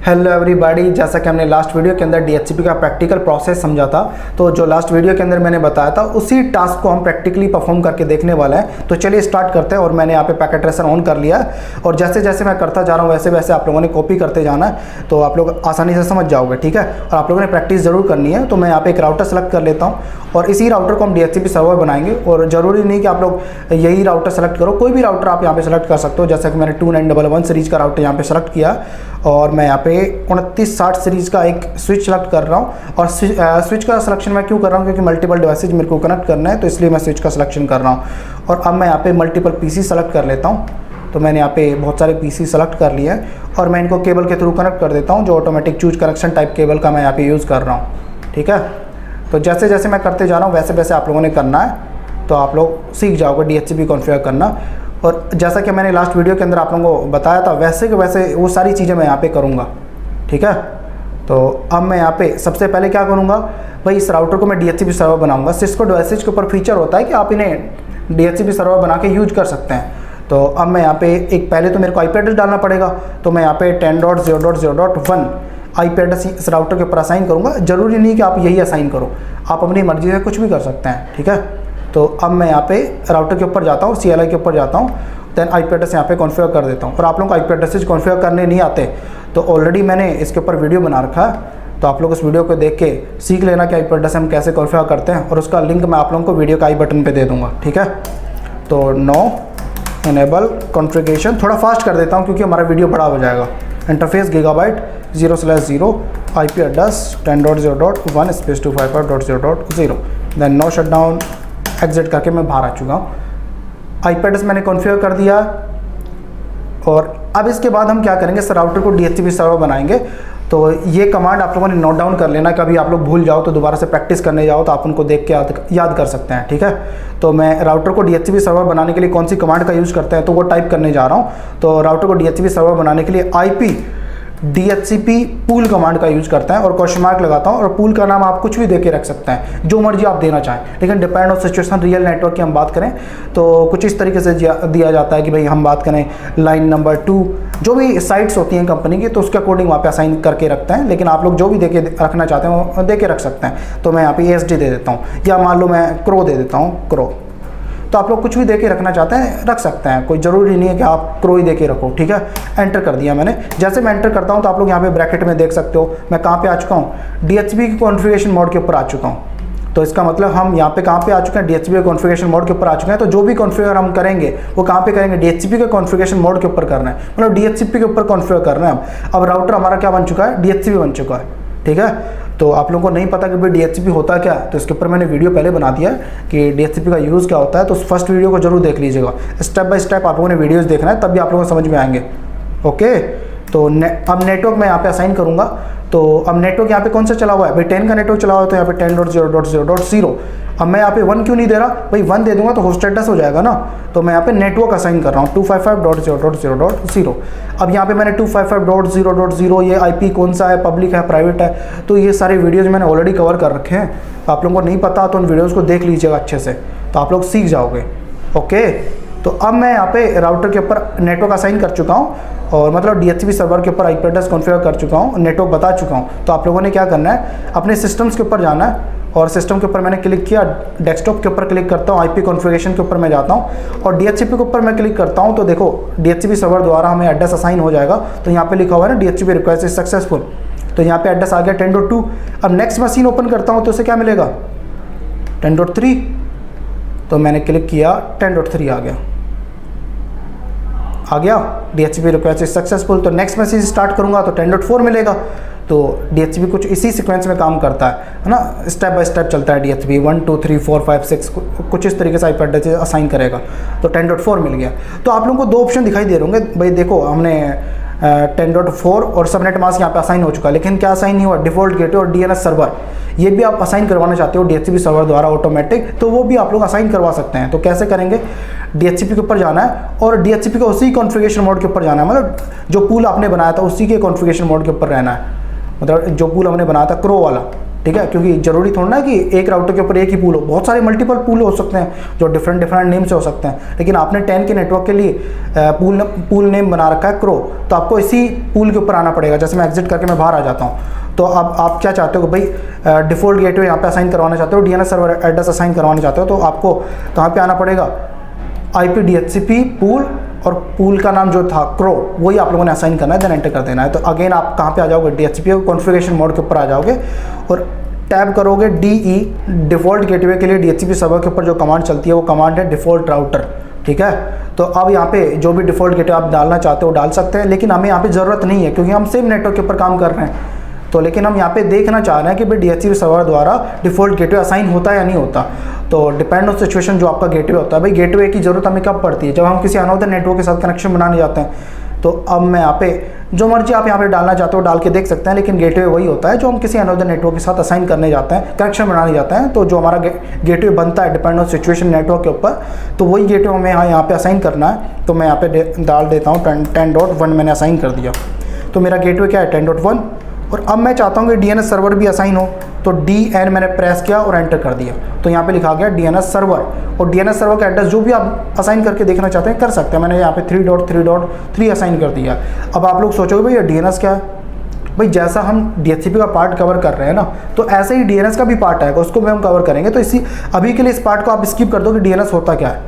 Hello everybody, जैसा कि हमने लास्ट वीडियो के अंदर DHCP का प्रैक्टिकल प्रोसेस समझा था, तो जो लास्ट वीडियो के अंदर मैंने बताया था उसी टास्क को हम प्रैक्टिकली परफॉर्म करके देखने वाले हैं। तो चलिए स्टार्ट करते हैं। और मैंने यहाँ पे पैकेट ट्रेसर ऑन कर लिया है और जैसे जैसे मैं करता जा रहा हूँ वैसे वैसे आप लोगों ने कॉपी करते जाना है, तो आप लोग आसानी से समझ जाओगे। ठीक है, और आप लोगों ने प्रैक्टिस ज़रूर करनी है। तो मैं यहाँ पे एक राउटर सेलेक्ट कर लेता हूँ और इसी राउटर को हम DHCP सर्वर बनाएंगे। और ज़रूरी नहीं कि आप लोग यही राउटर सेलेक्ट करो, कोई भी राउटर आप यहाँ पे सेलेक्ट कर सकते हो। जैसा कि मैंने 2911 सीरीज़ का राउटर यहाँ पे सेलेक्ट किया और मैं यहाँ पे 2960 सीरीज़ का एक स्विच सेलेक्ट कर रहा हूँ। और स्विच का सिलेक्शन मैं क्यों कर रहा हूँ, क्योंकि मल्टीपल डिवाइसेज मेरे को कनेक्ट करना है, तो इसलिए मैं स्विच का सिलेक्शन कर रहा हूँ। और अब मैं यहाँ पे मल्टीपल PC सेलेक्ट कर लेता हूँ। तो मैंने यहाँ पे बहुत सारे PC सेलेक्ट कर लिए हैं और मैं इनको केबल के थ्रू कनेक्ट कर देता हूँ, जो automatic choose connection type cable का मैं यहाँ पे यूज़ कर रहा हूँ। ठीक है, तो जैसे जैसे मैं करते जा रहा हूँ वैसे वैसे आप लोगों ने करना है, तो आप लोग सीख जाओगे DHCP कॉन्फ़िगर करना। और जैसा कि मैंने लास्ट वीडियो के अंदर आप लोगों को बताया था, वैसे के वैसे वो सारी चीज़ें मैं यहाँ पे करूँगा। ठीक है, तो अब मैं यहाँ पे सबसे पहले क्या करूँगा भाई, इस राउटर को मैं DHCP सर्वर बनाऊँगा। सिस्को डिवाइसेज के ऊपर फीचर होता है कि आप इन्हें DHCP सर्वर बना के यूज कर सकते हैं। तो अब मैं यहाँ पे एक पहले तो मेरे को IP एड्रेस डालना पड़ेगा, तो मैं यहाँ पे 10.0.0.1 IP एड्रेस इस राउटर के ऊपर असाइन करूँगा। ज़रूरी नहीं कि आप यही असाइन करो, आप अपनी मर्जी से कुछ भी कर सकते हैं। ठीक है, तो अब मैं यहाँ पे राउटर के ऊपर जाता हूँ, CLI के ऊपर जाता हूँ, देन IP एड्रेस यहाँ पे कॉन्फ़िगर कर देता हूँ। और आप लोगों को IP एड्रेसेज कॉन्फ़िगर करने नहीं आते तो ऑलरेडी मैंने इसके ऊपर वीडियो बना रखा है, तो आप लोग उस वीडियो को देख के सीख लेना कि IP एड्रेस हम कैसे कॉन्फ़िगर करते हैं, और उसका लिंक मैं आप लोगों को वीडियो का आई बटन पे दे दूँगा। ठीक है, तो नो इनेबल कॉन्फ़िगरेशन थोड़ा फास्ट कर देता हूँ क्योंकि हमारा वीडियो बड़ा हो जाएगा। Interface gigabyte 0/0 IP address 10.0.1 space 255.0.0 then no shutdown exit करके मैं बाहर आ चुका हूँ। IP एड्रेस मैंने कॉन्फ़िगर कर दिया। और अब इसके बाद हम क्या करेंगे, इस राउटर को DHCP सर्वर बनाएंगे। तो ये कमांड आप लोगों ने नोट डाउन कर लेना, कभी आप लोग भूल जाओ तो दोबारा से प्रैक्टिस करने जाओ तो आप उनको देख के याद कर सकते हैं। ठीक है, तो मैं राउटर को DHCP सर्वर बनाने के लिए कौन सी कमांड का यूज़ करते हैं तो वो टाइप करने जा रहा हूँ। तो राउटर को DHCP सर्वर बनाने के लिए IP DHCP पूल कमांड का यूज़ करते हैं और क्वेश्चन मार्क लगाता हूँ। और पूल का नाम आप कुछ भी दे के रख सकते हैं, जो मर्जी आप देना चाहें, लेकिन depend on situation. Real network की हम बात करें तो कुछ इस तरीके से दिया जाता है कि भाई हम बात करें लाइन नंबर 2, जो भी साइट्स होती हैं कंपनी की, तो उसके अकॉर्डिंग वहाँ पे असाइन करके रखते हैं। लेकिन आप लोग जो भी दे के रखना चाहते हैं वो दे के रख सकते हैं। तो मैं यहाँ पे ASD दे देता हूँ, या मान लो मैं क्रो दे देता हूँ, क्रो। तो आप लोग कुछ भी दे के रखना चाहते हैं रख सकते हैं, कोई ज़रूरी नहीं है कि आप क्रो ही दे के रखो। ठीक है, एंटर कर दिया मैंने। जैसे मैं एंटर करता हूँ तो आप लोग यहाँ पे ब्रैकेट में देख सकते हो मैं कहाँ पे आ चुका हूँ, DHCP की कॉन्फ़िगरेशन मोड के ऊपर आ चुका हूँ। तो इसका मतलब हम यहाँ पे कहाँ पे आ चुके हैं, DHCP कॉन्फ़िगरेशन मोड के ऊपर आ चुके हैं। तो जो भी कॉन्फ़िगर हम करेंगे वो कहाँ पे करेंगे, DHCP के कॉन्फ़िगरेशन मोड के ऊपर करना है, मतलब DHCP के ऊपर कॉन्फ़िगर करना है। अब राउटर हमारा क्या बन चुका है, DHCP बन चुका है। ठीक है, तो आप लोगों को नहीं पता कि भाई DHCP होता क्या, तो इसके ऊपर मैंने वीडियो पहले बना दिया है कि DHCP का यूज़ क्या होता है। तो उस फर्स्ट वीडियो को जरूर देख लीजिएगा, स्टेप बाय स्टेप आप लोगों ने वीडियोस देखना है, तब भी आप लोगों को समझ में आएंगे। ओके, तो अब नेटवर्क मैं यहाँ पे असाइन करूँगा। तो अब नेटवर्क यहाँ पे कौन सा चला हुआ है भाई, 10 का नेटवर्क चला हुआ है, तो यहाँ पे 10.0.0.0। अब मैं यहाँ पे 1 क्यों नहीं दे रहा भाई, 1 दे दूंगा तो होस्ट एड्रेस हो जाएगा ना। तो मैं यहाँ पे नेटवर्क असाइन कर रहा हूँ 255.0.0.0। अब यहाँ पे मैंने 255.0.0, ये IP कौन सा है, पब्लिक है, प्राइवेट है, तो ये सारे वीडियोज़ मैंने ऑलरेडी कवर कर रखे हैं। तो आप लोगों को नहीं पता तो उन वीडियोज़ को देख लीजिएगा अच्छे से, तो आप लोग सीख जाओगे। ओके, तो अब मैं यहाँ पे राउटर के ऊपर नेटवर्क असाइन कर चुका हूँ, और मतलब DHCP सर्वर के ऊपर IP एड्रेस कॉन्फ़िगर कर चुका हूँ, नेटवर्क बता चुका हूँ। तो आप लोगों ने क्या करना है, अपने सिस्टम्स के ऊपर जाना है। और सिस्टम के ऊपर मैंने क्लिक किया, डेस्कटॉप के ऊपर क्लिक करता हूँ, IP कॉन्फ़िगरेशन के ऊपर मैं जाता हूँ और DHCP के ऊपर मैं क्लिक करता हूँ। तो देखो DHCP सर्वर द्वारा हमें एड्रेस असाइन हो जाएगा। तो यहाँ पे लिखा हुआ है ना, DHCP रिक्वेस्ट इज सक्सेसफुल, तो यहाँ पे एड्रेस आ गया 10.2। अब नेक्स्ट मशीन ओपन करता हूँ तो उसे क्या मिलेगा, 10.3। तो मैंने क्लिक किया, 10.3 आ गया DHCP रिक्वेस्ट इज सक्सेसफुल। तो नेक्स्ट मैसेज स्टार्ट करूंगा तो 10.4 मिलेगा। तो DHCP कुछ इसी सीक्वेंस में काम करता है ना, स्टेप बाय स्टेप चलता है DHCP 1 2 3 4 5 6 कुछ इस तरीके से IP एड्रेस असाइन करेगा। तो 10.4 मिल गया। तो आप लोगों को 2 ऑप्शन दिखाई दे रहे होंगे भाई, देखो हमने 10.4 और सबनेट मास्क यहाँ पे असाइन हो चुका है, लेकिन क्या असाइन नहीं हुआ, डिफ़ॉल्ट गेटवे और DNS सर्वर, ये भी आप असाइन करवाना चाहते हो DHCP सर्वर द्वारा ऑटोमेटिक, तो वो भी आप लोग असाइन करवा सकते हैं। तो कैसे करेंगे, DHCP के ऊपर जाना है और DHCP का उसी कॉन्फ़िगरेशन मोड के ऊपर जाना है, मतलब जो पूल आपने बनाया था उसी के कॉन्फ़िगरेशन मोड के ऊपर रहना है। मतलब जो पूल हमने बनाया था क्रो वाला, ठीक है, क्योंकि जरूरी थोड़ा ना कि एक राउटर के ऊपर एक ही पूल हो, बहुत सारे मल्टीपल पूल हो सकते हैं जो डिफरेंट नेम से हो सकते हैं। लेकिन आपने 10 के नेटवर्क के लिए पूल नेम बना रखा है क्रो, तो आपको इसी पूल के ऊपर आना पड़ेगा। जैसे मैं एग्जिट करके मैं बाहर आ जाता हूँ, तो अब आप क्या चाहते हो कि भाई डिफ़ॉल्ट गेटवे यहाँ पे असाइन करवाना चाहते हो, DNS सर्वर एड्रेस असाइन करवाना चाहते हो, तो आपको कहाँ पे आना पड़ेगा, IP DHCP पूल, और पूल का नाम जो था क्रो, वही आप लोगों ने असाइन करना है, देन एंटर कर देना है। तो अगेन आप कहाँ पे आ जाओगे, DHCP कॉन्फ़िगरेशन मोड के ऊपर आ जाओगे और टैब करोगे DE, डिफ़ॉल्ट गेटवे के लिए DHCP सर्वर के ऊपर जो कमांड चलती है वो कमांड है डिफ़ॉल्ट राउटर। ठीक है, तो अब यहाँ पे जो भी डिफ़ॉल्ट गेटवे आप डालना चाहते हो डाल सकते हैं, लेकिन हमें यहाँ पे ज़रूरत नहीं है क्योंकि हम सेम नेटवर्क के ऊपर काम कर रहे हैं। तो लेकिन हम यहाँ पे देखना चाह रहे हैं कि भाई DHCP सर्वर द्वारा डिफ़ॉल्ट गेटवे असाइन होता है या नहीं होता। तो डिपेंड ऑन सिचुएशन जो आपका गेटवे होता है, भाई गेटवे की ज़रूरत हमें कब पड़ती है, जब हम किसी अनदर नेटवर्क के साथ कनेक्शन बनाने जाते हैं। तो अब मैं यहाँ पे जो मर्जी आप यहाँ पे डालना चाहते हो डाल के देख सकते हैं, लेकिन गेटवे वही होता है जो हम किसी अनदर नेटवर्क के साथ असाइन करने जाते हैं, कनेक्शन बनाने जाते हैं। तो जो हमारा गेटवे बनता है डिपेंड ऑन सिचुएशन नेटवर्क के ऊपर, तो वही गेटवे हमें यहाँ पे असाइन करना है। तो मैं यहाँ पे डाल देता हूँ 10.1 मैंने असाइन कर दिया, तो मेरा गेटवे क्या है 10.1। और अब मैं चाहता हूँ कि DNS सर्वर भी असाइन हो, तो DN मैंने प्रेस किया और एंटर कर दिया, तो यहाँ पे लिखा गया DNS सर्वर। और DNS सर्वर का एड्रेस जो भी आप असाइन करके देखना चाहते हैं कर सकते हैं। मैंने यहाँ पे 3.3.3 असाइन कर दिया। अब आप लोग सोचोगे भाई ये DNS क्या है, भाई जैसा हम DHCP का पार्ट कवर कर रहे हैं ना, तो ऐसे ही DNS का भी पार्ट आएगा, उसको भी हम कवर करेंगे। तो इसी अभी के लिए इस पार्ट को आप स्किप कर दो कि DNS होता क्या है,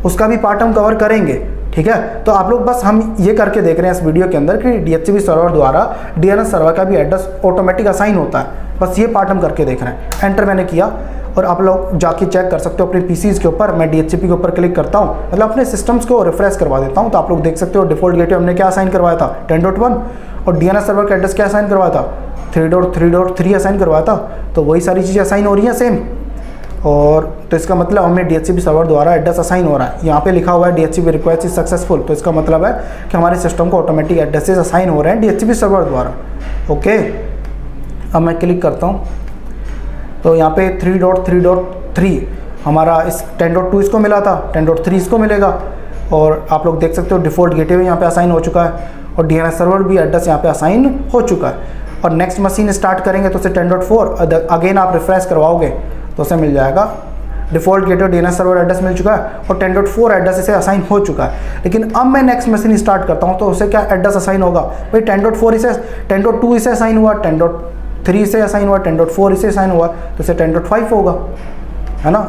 उसका भी पार्ट हम कवर करेंगे। ठीक है, तो आप लोग बस हम ये करके देख रहे हैं इस वीडियो के अंदर कि DHCP सर्वर द्वारा DNS सर्वर का भी एड्रेस ऑटोमेटिक असाइन होता है, बस ये पार्ट हम करके देख रहे हैं। एंटर मैंने किया और आप लोग जाके चेक कर सकते हो अपने PCs के ऊपर। मैं DHCP के ऊपर क्लिक करता हूँ, मतलब अपने सिस्टम्स को रिफ्रेश करवा देता हूँ, तो आप लोग देख सकते हो डिफ़ॉल्ट गेटवे हमने क्या असाइन करवाया था 10.1, और DNS सर्वर का एड्रेस क्या असाइन करवाया था 3.3.3 असाइन करवाया था। तो वही सारी चीज़ें असाइन हो रही हैं सेम, और तो इसका मतलब हमें DHCP सर्वर द्वारा एड्रेस असाइन हो रहा है। यहाँ पे लिखा हुआ है DHCP रिक्वेस्ट इज सक्सेसफुल, तो इसका मतलब है कि हमारे सिस्टम को ऑटोमेटिक एड्रेसेस असाइन हो रहे हैं DHCP सर्वर द्वारा। ओके, अब मैं क्लिक करता हूँ, तो यहाँ पे 3.3.3 हमारा इस 10.2 इसको मिला था, 10.3 इसको मिलेगा। और आप लोग देख सकते हो डिफ़ॉल्ट गेटवे यहाँ पे असाइन हो चुका है, और DNS सर्वर भी एड्रेस यहाँ पे असाइन हो चुका है। और नेक्स्ट मशीन स्टार्ट करेंगे तो उसे 10.4 अगेन आप रिफ्रेश करवाओगे तो उसे मिल जाएगा default gateway DNS server address मिल चुका है, और 10.4 एड्रेस इसे असाइन हो चुका है। लेकिन अब मैं नेक्स्ट मशीन स्टार्ट करता हूँ तो उसे क्या एड्रेस असाइन होगा, भाई 10.4 इसे 10.2 इसे असाइन हुआ, 10.3 इसे असाइन हुआ, 10.4 इसे असाइन हुआ, तो इसे 10.5 होगा, है ना।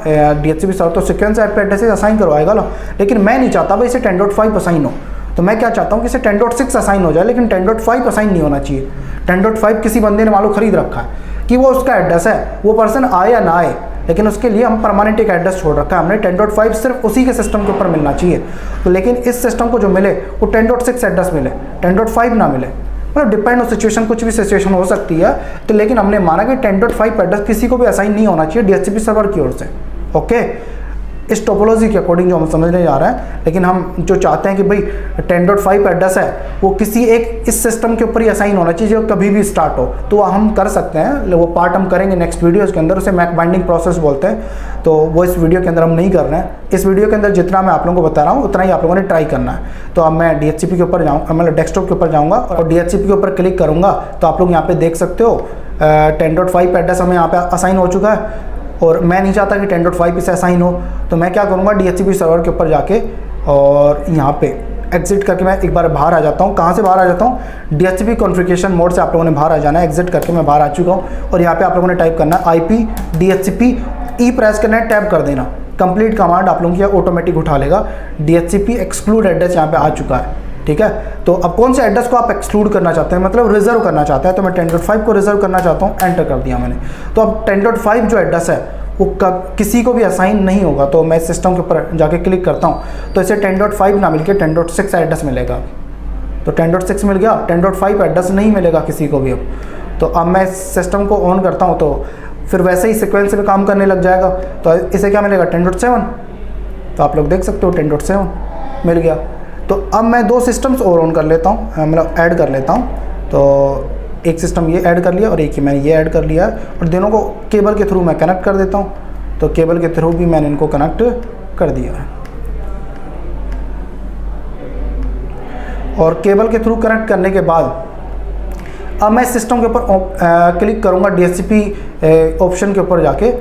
DHCP सर्वर तो सीक्वेंस IP एड्रेस असाइन करवाएगा ना, लेकिन मैं नहीं चाहता भाई इसे 10.5 असाइन हो, तो मैं क्या चाहता हूँ कि इसे 10.6 असाइन हो जाए, लेकिन 10.5 असाइन नहीं होना चाहिए। 10.5 किसी बंदे ने मालूम खरीद रखा है कि वो उसका एड्रेस है, वो पर्सन आए या ना आए, लेकिन उसके लिए हम परमानेंट एक एड्रेस छोड़ रखा है हमने। 10.5 सिर्फ उसी के सिस्टम के ऊपर मिलना चाहिए, तो लेकिन इस सिस्टम को जो मिले वो 10.6 एड्रेस मिले, 10.5 ना मिले। मतलब डिपेंड ऑन सिचुएशन, कुछ भी सिचुएशन हो सकती है। तो लेकिन हमने माना कि 10.5 एड्रेस किसी को भी असाइन नहीं होना चाहिए DHCP सर्वर की ओर से। ओके, इस टोपोलॉजी के अकॉर्डिंग जो हम समझने जा रहे हैं, लेकिन हम जो चाहते हैं कि भाई 10.5 एड्रेस है वो किसी एक इस सिस्टम के ऊपर ही असाइन होना चाहिए जो कभी भी स्टार्ट हो, तो हम कर सकते हैं। वो पार्ट हम करेंगे नेक्स्ट वीडियोस के अंदर, उसे मैक बाइंडिंग प्रोसेस बोलते हैं, तो वो इस वीडियो के अंदर हम नहीं कर रहे हैं। इस वीडियो के अंदर जितना मैं आप लोगों को बता रहा हूँ उतना ही आप लोगों ने ट्राई करना है। तो अब मैं DHCP के ऊपर जाऊँगा, मतलब डेस्कटॉप के ऊपर जाऊँगा और DHCP के ऊपर क्लिक करूँगा, तो आप लोग यहाँ पे देख सकते हो 10.5 एड्रेस हमें यहाँ पे असाइन हो चुका है, और मैं नहीं चाहता कि 10.5 इसे असाइन हो। तो मैं क्या करूँगा, DHCP सर्वर के ऊपर जाके और यहाँ पे एग्जिट करके मैं एक बार बाहर आ जाता हूँ। कहाँ से बाहर आ जाता हूँ, DHCP कॉन्फ़िगरेशन मोड से आप लोगों ने बाहर आ जाना है। एग्जिट करके मैं बाहर आ चुका हूँ, और यहाँ पे आप लोगों ने टाइप करना है IP DHCP E प्रेस करना है, टैप कर देना, कंप्लीट कमांड आप लोगों की ऑटोमेटिक उठा लेगा। DHCP एक्सक्लूड एड्रेस यहाँ पे आ चुका है, ठीक है। तो अब कौन से एड्रेस को आप एक्सक्लूड करना चाहते हैं, मतलब रिजर्व करना चाहते हैं, तो मैं 10.5 को रिजर्व करना चाहता हूँ, एंटर कर दिया मैंने। तो अब 10.5 जो एड्रेस है वो किसी को भी असाइन नहीं होगा। तो मैं सिस्टम के ऊपर जाके क्लिक करता हूँ, तो इसे 10.5 ना मिलके 10.6 एड्रेस मिलेगा। तो 10.6 मिल गया, 10.5 एड्रेस नहीं मिलेगा किसी को भी अब। तो अब मैं सिस्टम को ऑन करता हूँ, तो फिर वैसे ही सीक्वेंस में काम करने लग जाएगा। तो इसे क्या मिलेगा 10.7, तो आप लोग देख सकते हो 10.7 मिल गया। तो अब मैं 2 सिस्टम्स और ऑन कर लेता हूँ, मतलब ऐड कर लेता हूँ। तो एक सिस्टम ये ऐड कर लिया और एक ही मैंने ये ऐड कर लिया है, और दोनों को केबल के थ्रू मैं कनेक्ट कर देता हूँ। तो केबल के थ्रू भी मैंने इनको कनेक्ट कर दिया है, और केबल के थ्रू कनेक्ट करने के बाद अब मैं सिस्टम के ऊपर क्लिक करूँगा DHCP ऑप्शन के ऊपर जाके,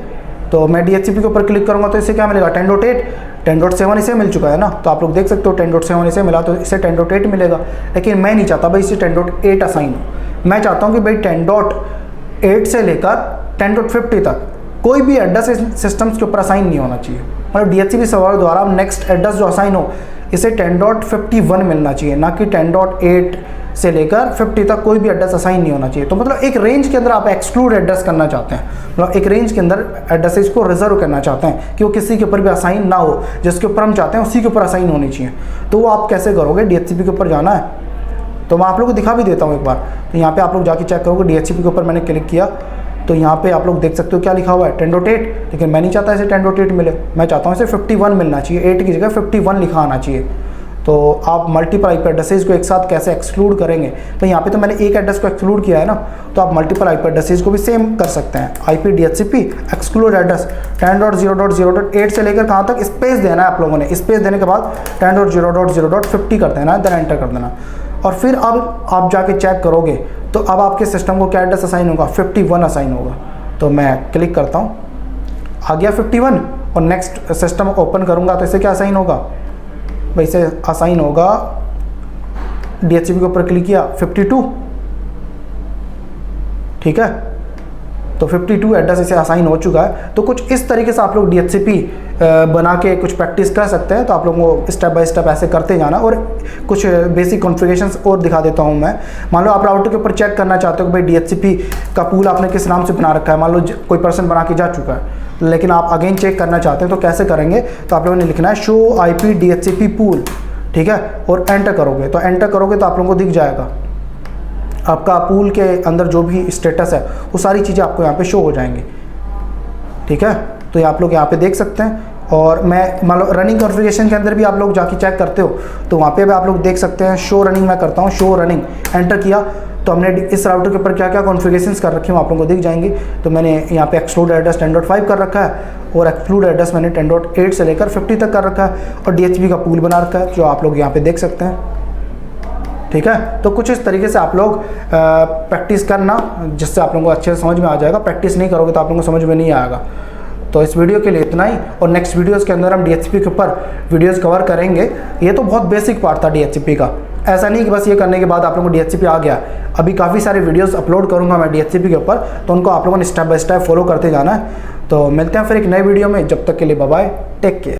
तो मैं DHCP के ऊपर क्लिक करूँगा तो इसे क्या मिलेगा 10.8, 10.7 इसे मिल चुका है ना, तो आप लोग देख सकते हो 10.7 इसे मिला तो इसे 10.8 मिलेगा। लेकिन मैं नहीं चाहता भाई इसे 10.8 असाइन हो, मैं चाहता हूँ कि भाई 10.8 से लेकर 10.50 तक कोई भी एड्रेस सिस्टम्स के ऊपर असाइन नहीं होना चाहिए। मतलब DHCP सर्वर द्वारा नेक्स्ट एड्रेस जो असाइन हो इसे 10.51 मिलना चाहिए, ना कि 10.8 से लेकर 50 तक कोई भी एड्रेस असाइन नहीं होना चाहिए। तो मतलब एक रेंज के अंदर आप एक्सक्लूड एड्रेस करना चाहते हैं, मतलब एक रेंज के अंदर एड्रेसेस को रिजर्व करना चाहते हैं कि वो किसी के ऊपर भी असाइन ना हो, जिसके ऊपर हम चाहते हैं उसी के ऊपर असाइन होनी चाहिए। तो वो आप कैसे करोगे, DHCP के ऊपर जाना है, तो मैं आप लोगों को दिखा भी देता हूँ एक बार। तो यहाँ पर आप लोग जाके चेक करोगे, DHCP के ऊपर मैंने क्लिक किया तो यहाँ पे आप लोग देख सकते हो क्या लिखा हुआ है 10.8, लेकिन मैं नहीं चाहता इसे 10.8 मिले, मैं चाहता हूँ इसे 51 मिलना चाहिए, 8 की जगह 51 लिखा आना चाहिए। तो आप मल्टीपल IP एड्रेसेस को एक साथ कैसे एक्सक्लूड करेंगे, तो यहाँ पे तो मैंने एक एड्रेस को एक्सक्लूड किया है ना, तो आप मल्टीपल IP एड्रेसेस को भी सेम कर सकते हैं। IP DHCP एक्सक्लूड एड्रेस 10.0.0.8 से लेकर कहाँ तक स्पेस देना है आप लोगों ने, स्पेस देने के बाद 10.0.0.50 कर देना है, देन एंटर कर देना। और फिर अब आप जाके चेक करोगे तो अब आपके सिस्टम को क्या एड्रेस असाइन होगा, 51 असाइन होगा। तो मैं क्लिक करता हूँ, आ गया 51, और नेक्स्ट सिस्टम ओपन करूँगा तो इसे क्या असाइन होगा, भाई इसे असाइन होगा DHCP के ऊपर क्लिक किया 52, ठीक है, तो 52 एड्रेस इसे असाइन हो चुका है। तो कुछ इस तरीके से आप लोग DHCP बना के कुछ प्रैक्टिस कर सकते हैं। तो आप लोगों को स्टेप बाय स्टेप ऐसे करते जाना, और कुछ बेसिक कॉन्फ़िगरेशंस और दिखा देता हूं मैं। मान लो आप राउटर के ऊपर चेक करना चाहते हो कि भाई DHCP का पूल आपने किस नाम से बना रखा है, मान लो कोई पर्सन बना के जा चुका है, लेकिन आप अगेन चेक करना चाहते हैं तो कैसे करेंगे, तो आप लोगों ने लिखना है शो IP DHCP पूल, ठीक है, और एंटर करोगे। तो एंटर करोगे तो आप लोगों को दिख जाएगा आपका पूल के अंदर जो भी स्टेटस है वो सारी चीज़ें आपको यहाँ पे शो हो जाएंगी, ठीक है। तो ये आप लोग यहाँ पे देख सकते हैं। और मैं मान लो रनिंग कॉन्फ़िगरेशन के अंदर भी आप लोग जाके चेक करते हो तो वहाँ पे भी आप लोग देख सकते हैं। शो रनिंग मैं करता हूँ, शो रनिंग एंटर किया तो हमने इस राउटर के ऊपर क्या क्या कॉन्फ़िगरेशंस कर रखे हैं आप लोगों को दिख जाएंगे। तो मैंने यहाँ पे एक्सक्लूड एड्रेस 10.5 कर रखा है, और एक्सक्लूड एड्रेस मैंने 10.8 से लेकर 50 तक कर रखा है, और DHCP का पूल बना रखा है जो आप लोग यहाँ पे देख सकते हैं, ठीक है। तो कुछ इस तरीके से आप लोग प्रैक्टिस करना, जिससे आप लोगों को अच्छे से समझ में आ जाएगा। प्रैक्टिस नहीं करोगे तो आप लोगों को समझ में नहीं आएगा। तो इस वीडियो के लिए इतना ही, और नेक्स्ट वीडियोस के अंदर हम DHCP के ऊपर वीडियोस कवर करेंगे। ये तो बहुत बेसिक पार्ट था DHCP का, ऐसा नहीं कि बस ये करने के बाद आप लोगों को DHCP आ गया। अभी काफ़ी सारे वीडियोस अपलोड करूंगा मैं DHCP के ऊपर, तो उनको आप लोगों ने स्टेप बाय स्टेप फॉलो करते जाना है। तो मिलते हैं फिर एक नए वीडियो में, जब तक के लिए बाय बाय, टेक केयर।